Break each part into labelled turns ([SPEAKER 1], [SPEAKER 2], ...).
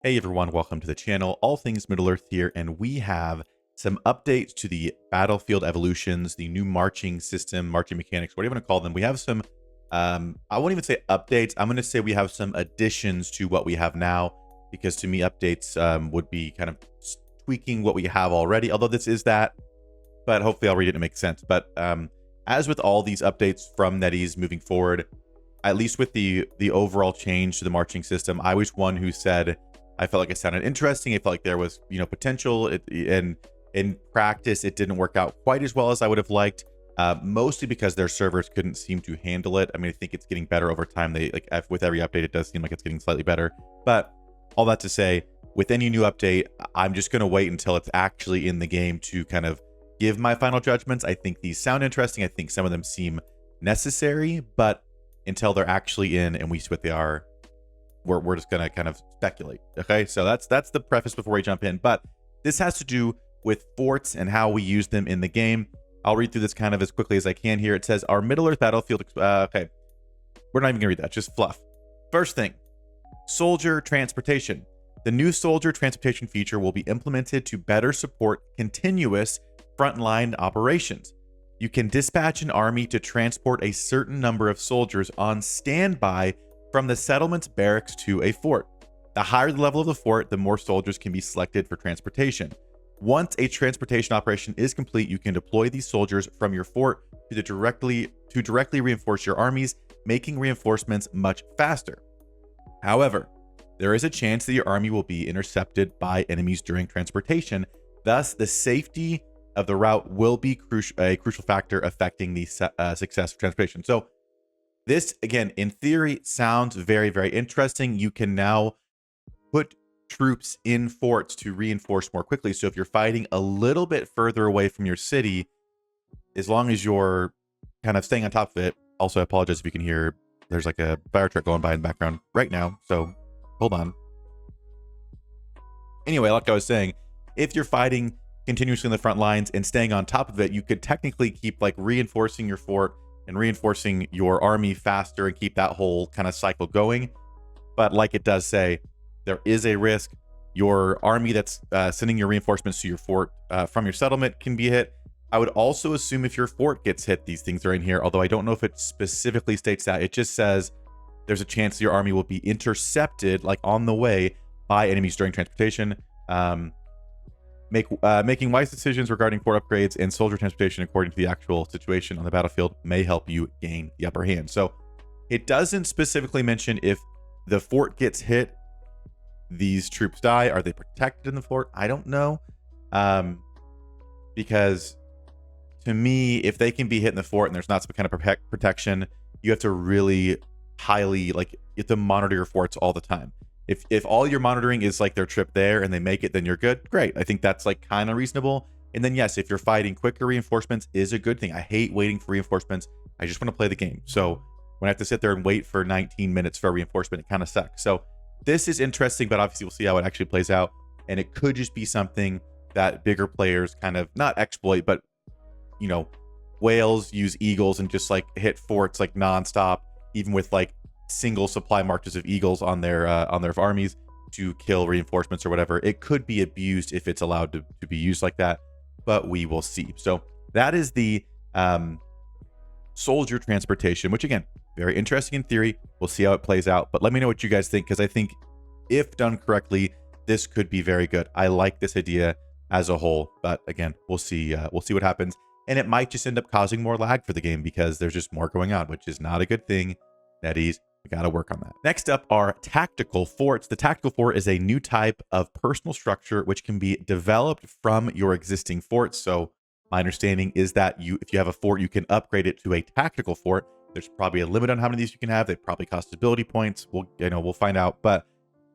[SPEAKER 1] Hey everyone, welcome to the channel. All things Middle Earth here, and we have some updates to the battlefield evolutions, the new marching system, marching mechanics, what do you want to call them? We have some, I won't even say updates. I'm going to say we have some additions to what we have now, because to me, updates would be kind of tweaking what we have already, although this is that, but hopefully I'll read it and it makes sense. But as with all these updates from NetEase moving forward, at least with the overall change to the marching system, I was one who said, I felt like it sounded interesting. I felt like there was, potential. And in practice, it didn't work out quite as well as I would have liked, mostly because their servers couldn't seem to handle it. I mean, I think it's getting better over time. With every update, it does seem like it's getting slightly better. But all that to say, with any new update, I'm just going to wait until it's actually in the game to kind of give my final judgments. I think these sound interesting. I think some of them seem necessary, but until they're actually in and we see what they are, we're just gonna kind of speculate. Okay, so that's the preface before we jump in. But this has to do with forts and how we use them in the game. I'll read through this kind of as quickly as I can here. It says our Middle Earth battlefield. Okay, we're not even gonna read that. Just fluff. First thing, soldier transportation. The new soldier transportation feature will be implemented to better support continuous frontline operations. You can dispatch an army to transport a certain number of soldiers on standby from the settlement's barracks to a fort. The higher the level of the fort, the more soldiers can be selected for transportation. Once a transportation operation is complete, you can deploy these soldiers from your fort to directly reinforce your armies, making reinforcements much faster. However, there is a chance that your army will be intercepted by enemies during transportation. Thus, the safety of the route will be a crucial factor affecting the success of transportation. So this, again, in theory, sounds very, very interesting. You can now put troops in forts to reinforce more quickly. So if you're fighting a little bit further away from your city, as long as you're kind of staying on top of it. Also, I apologize if you can hear there's like a fire truck going by in the background right now. So hold on. Anyway, like I was saying, if you're fighting continuously in the front lines and staying on top of it, you could technically keep like reinforcing your fort and reinforcing your army faster and keep that whole kind of cycle going. But like it does say, there is a risk. Your army that's sending your reinforcements to your fort from your settlement can be hit. I would also assume if your fort gets hit, these things are in here, although I don't know if it specifically states that. It just says there's a chance that your army will be intercepted, like on the way, by enemies during transportation. Making wise decisions regarding fort upgrades and soldier transportation according to the actual situation on the battlefield may help you gain the upper hand. So it doesn't specifically mention if the fort gets hit, these troops die. Are they protected in the fort? I don't know. Because to me, if they can be hit in the fort and there's not some kind of protection, you have to really highly, you have to monitor your forts all the time. If all your monitoring is like their trip there and they make it, then you're good. Great. I think that's like kind of reasonable. And then yes, if you're fighting, quicker reinforcements is a good thing. I hate waiting for reinforcements. I just want to play the game. So when I have to sit there and wait for 19 minutes for a reinforcement, it kind of sucks. So this is interesting, but obviously we'll see how it actually plays out. And it could just be something that bigger players kind of not exploit, but whales use eagles and just like hit forts like nonstop, even with like single supply marches of eagles on their armies to kill reinforcements or whatever. It could be abused if it's allowed to be used like that, but we will see. So that is the soldier transportation, which again, very interesting in theory. We'll see how it plays out, but let me know what you guys think, because I think if done correctly, this could be very good. I like this idea as a whole, but again, we'll see what happens. And it might just end up causing more lag for the game because there's just more going on, which is not a good thing. NetEase, we got to work on that. Next up are tactical forts. The tactical fort is a new type of personal structure which can be developed from your existing forts. So my understanding is that if you have a fort, you can upgrade it to a tactical fort. There's probably a limit on how many of these you can have. They probably cost ability points. We'll find out, but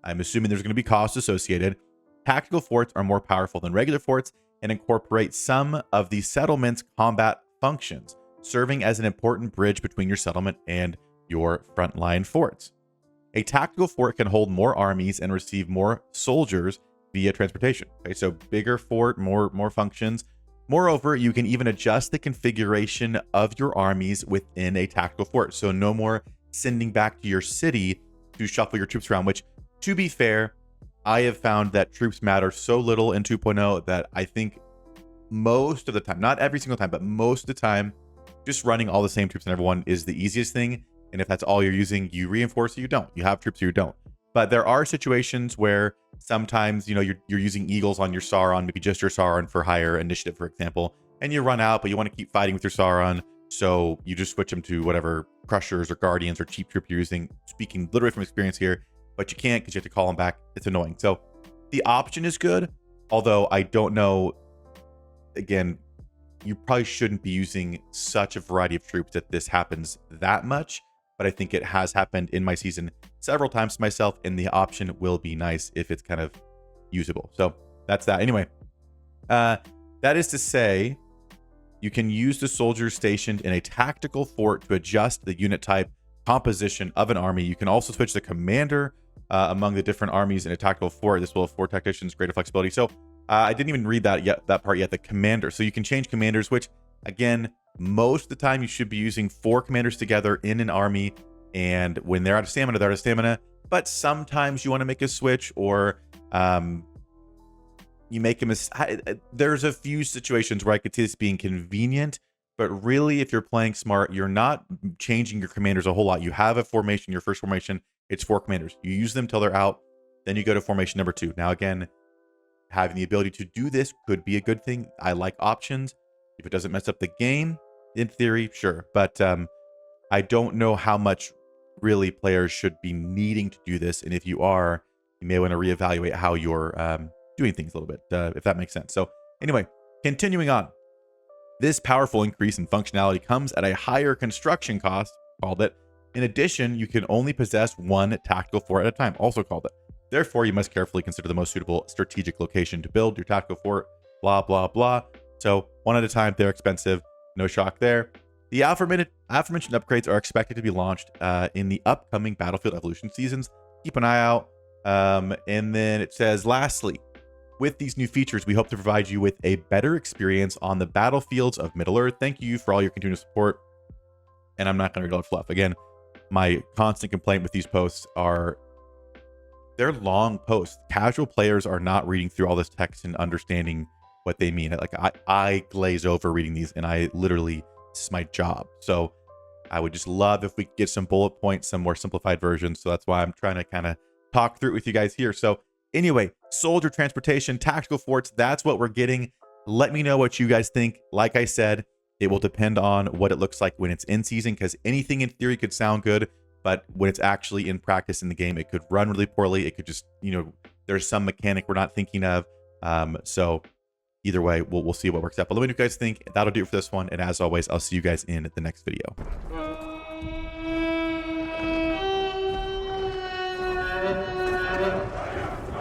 [SPEAKER 1] I'm assuming there's going to be costs associated. Tactical forts are more powerful than regular forts and incorporate some of the settlement's combat functions, serving as an important bridge between your settlement and your frontline forts. A tactical fort can hold more armies and receive more soldiers via transportation. Okay, so bigger fort, more functions. Moreover, you can even adjust the configuration of your armies within a tactical fort. So no more sending back to your city to shuffle your troops around, which, to be fair, I have found that troops matter so little in 2.0 that I think most of the time, not every single time, but most of the time, just running all the same troops on everyone is the easiest thing. And if that's all you're using, you reinforce or you don't. You have troops or you don't. But there are situations where sometimes, you know, you're using Eagles on your Sauron, maybe just your Sauron for higher initiative, for example, and you run out, but you want to keep fighting with your Sauron. So you just switch them to whatever Crushers or Guardians or cheap troop you're using, speaking literally from experience here, but you can't because you have to call them back. It's annoying. So the option is good, although I don't know, again, you probably shouldn't be using such a variety of troops that this happens that much, but I think it has happened in my season several times to myself, and the option will be nice if it's kind of usable. So that's that. Anyway, that is to say, you can use the soldiers stationed in a tactical fort to adjust the unit type composition of an army. You can also switch the commander among the different armies in a tactical fort. This will afford tacticians greater flexibility. So I didn't even read that part yet, the commander. So you can change commanders, which again, most of the time you should be using 4 commanders together in an army. And when they're out of stamina, they're out of stamina. But sometimes you want to make a switch, or you make a mistake. There's a few situations where I could see this being convenient, but really, if you're playing smart, you're not changing your commanders a whole lot. You have a formation, your first formation, it's 4 commanders. You use them till they're out, then you go to formation number 2. Now, again, having the ability to do this could be a good thing. I like options. If it doesn't mess up the game, in theory, sure. But I don't know how much really players should be needing to do this. And if you are, you may want to reevaluate how you're doing things a little bit, if that makes sense. So anyway, continuing on. This powerful increase in functionality comes at a higher construction cost, called it. In addition, you can only possess 1 tactical fort at a time, also called it. Therefore, you must carefully consider the most suitable strategic location to build your tactical fort, blah, blah, blah. So 1 at a time, they're expensive. No shock there. The aforementioned upgrades are expected to be launched in the upcoming Battlefield Evolution seasons. Keep an eye out. And then it says, lastly, with these new features, we hope to provide you with a better experience on the battlefields of Middle-earth. Thank you for all your continued support. And I'm not going to read all the fluff. Again, my constant complaint with these posts are they're long posts. Casual players are not reading through all this text and understanding what they mean. Like I glaze over reading these, and I literally, this is my job. So I would just love if we could get some bullet points, some more simplified versions. So that's why I'm trying to kind of talk through it with you guys here. So anyway, soldier transportation, tactical forts, that's what we're getting. Let me know what you guys think. Like I said, it will depend on what it looks like when it's in season, because anything in theory could sound good, but when it's actually in practice in the game, it could run really poorly. It could just, you know, there's some mechanic we're not thinking of. So either way, we'll see what works out. But let me know what you guys think. That'll do it for this one. And as always, I'll see you guys in the next video.